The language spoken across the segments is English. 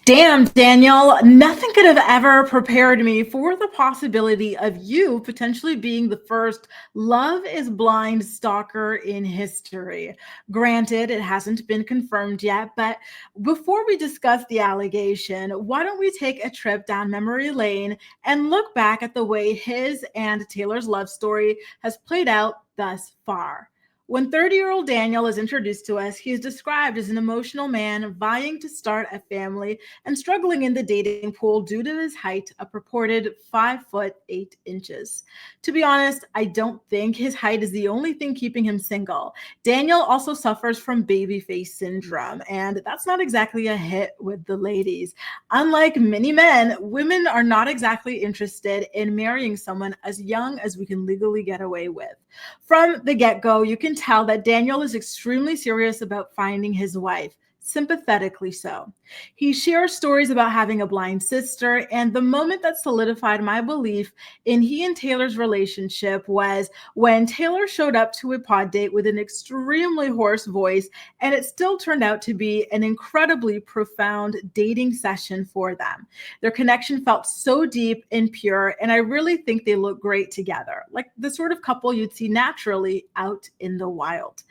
Damn, Daniel, nothing could have ever prepared me for the possibility of you potentially being the first Love is Blind stalker in history. Granted, it hasn't been confirmed yet, but before we discuss the allegation, why don't we take a trip down memory lane and look back at the way his and Taylor's love story has played out thus far? When 30-year-old Daniel is introduced to us, he is described as an emotional man vying to start a family and struggling in the dating pool due to his height, a purported 5 foot 8 inches. To be honest, I don't think his height is the only thing keeping him single. Daniel also suffers from baby face syndrome, and that's not exactly a hit with the ladies. Unlike many men, women are not exactly interested in marrying someone as young as we can legally get away with. From the get go, you can tell that Daniel is extremely serious about finding his wife, sympathetically so. He shares stories about having a blind sister, and the moment that solidified my belief in he and Taylor's relationship was when Taylor showed up to a pod date with an extremely hoarse voice, and it still turned out to be an incredibly profound dating session for them. Their connection felt so deep and pure, and I really think they look great together, like the sort of couple you'd see naturally out in the wild.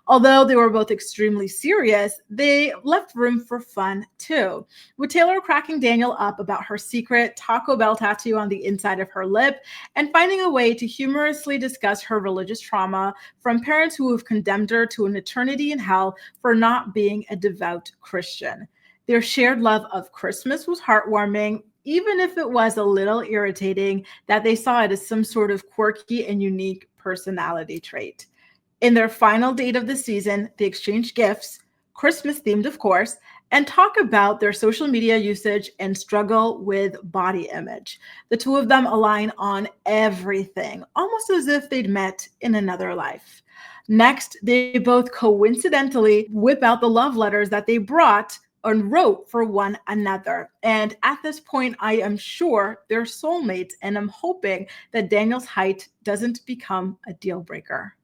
Although they were both extremely serious, they left room for fun too, with Taylor cracking Daniel up about her secret Taco Bell tattoo on the inside of her lip and finding a way to humorously discuss her religious trauma from parents who have condemned her to an eternity in hell for not being a devout Christian. Their shared love of Christmas was heartwarming, even if it was a little irritating that they saw it as some sort of quirky and unique personality trait. In their final date of the season, they exchange gifts, Christmas themed, of course, and talk about their social media usage and struggle with body image. The two of them align on everything, almost as if they'd met in another life. Next, they both coincidentally whip out the love letters that they brought and wrote for one another. And at this point, I am sure they're soulmates, and I'm hoping that Daniel's height doesn't become a deal breaker.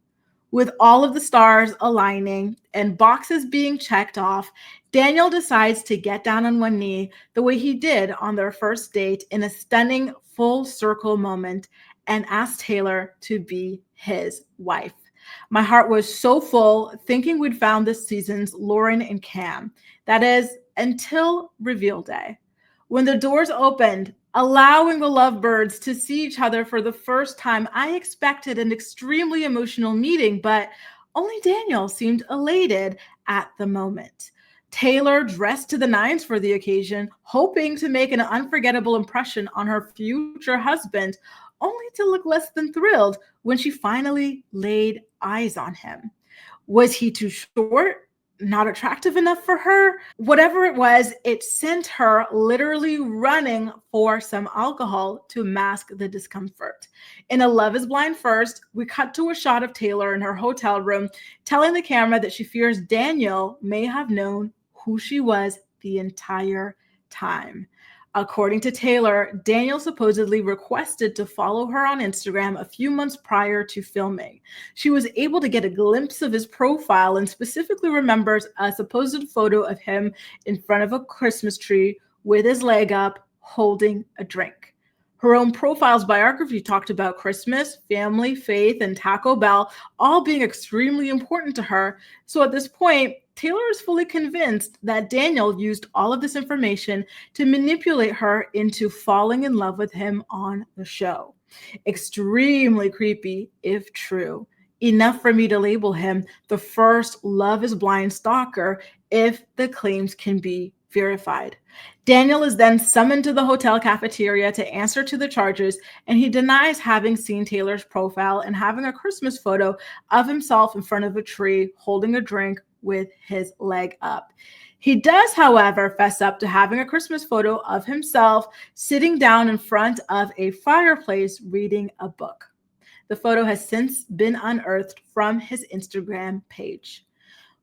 With all of the stars aligning and boxes being checked off, Daniel decides to get down on one knee the way he did on their first date in a stunning full circle moment and asks Taylor to be his wife. My heart was so full thinking we'd found this season's Lauren and Cam. That is, until reveal day. When the doors opened, allowing the lovebirds to see each other for the first time, I expected an extremely emotional meeting, but only Daniel seemed elated at the moment. Taylor dressed to the nines for the occasion, hoping to make an unforgettable impression on her future husband, only to look less than thrilled when she finally laid eyes on him. Was he too short? Not attractive enough for her? Whatever it was, it sent her literally running for some alcohol to mask the discomfort. In A Love is Blind First, we cut to a shot of Taylor in her hotel room, telling the camera that she fears Daniel may have known who she was the entire time. According to Taylor, Daniel supposedly requested to follow her on Instagram a few months prior to filming. She was able to get a glimpse of his profile and specifically remembers a supposed photo of him in front of a Christmas tree with his leg up, holding a drink. Her own profile's biography talked about Christmas, family, faith, and Taco Bell all being extremely important to her. So at this point, Taylor is fully convinced that Daniel used all of this information to manipulate her into falling in love with him on the show. Extremely creepy, if true. Enough for me to label him the first Love is Blind stalker if the claims can be verified. Daniel is then summoned to the hotel cafeteria to answer to the charges, and he denies having seen Taylor's profile and having a Christmas photo of himself in front of a tree holding a drink with his leg up. He does, however, fess up to having a Christmas photo of himself sitting down in front of a fireplace reading a book. The photo has since been unearthed from his Instagram page.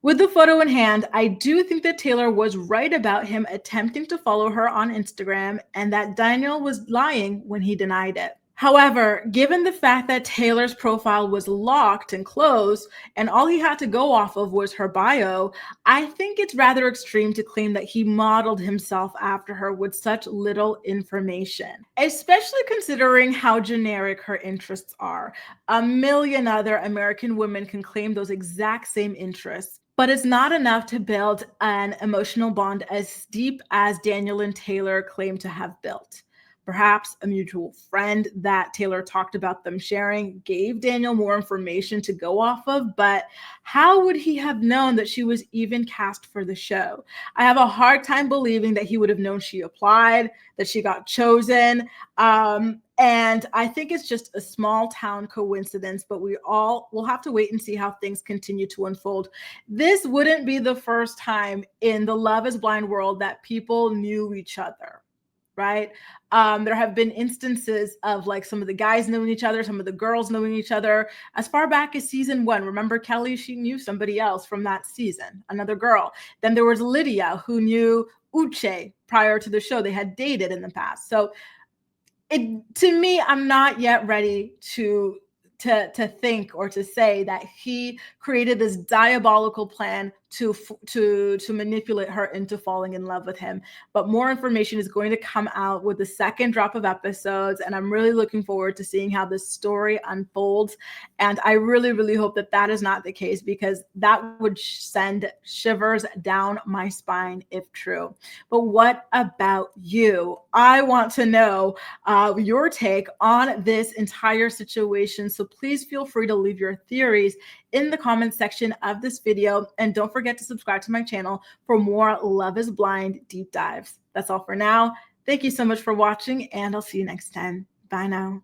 With the photo in hand, I do think that Taylor was right about him attempting to follow her on Instagram and that Daniel was lying when he denied it. However, given the fact that Taylor's profile was locked and closed, and all he had to go off of was her bio, I think it's rather extreme to claim that he modeled himself after her with such little information, especially considering how generic her interests are. A million other American women can claim those exact same interests. But it's not enough to build an emotional bond as deep as Daniel and Taylor claim to have built. Perhaps a mutual friend that Taylor talked about them sharing gave Daniel more information to go off of, but how would he have known that she was even cast for the show? I have a hard time believing that he would have known she applied, that she got chosen. And I think it's just a small town coincidence, but we all will have to wait and see how things continue to unfold. This wouldn't be the first time in the Love is Blind world that people knew each other, right? There have been instances of like some of the guys knowing each other, some of the girls knowing each other as far back as season one. Remember Kelly? She knew somebody else from that season, another girl. Then there was Lydia who knew Uche prior to the show. They had dated in the past. So to me, I'm not yet ready to think or to say that he created this diabolical plan to manipulate her into falling in love with him. But more information is going to come out with the second drop of episodes, and I'm really looking forward to seeing how this story unfolds. And I really, really hope that that is not the case, because that would send shivers down my spine if true. But what about you? I want to know your take on this entire situation. So please feel free to leave your theories in the comments section of this video. And don't forget to subscribe to my channel for more Love is Blind deep dives. That's all for now. Thank you so much for watching, and I'll see you next time. Bye now.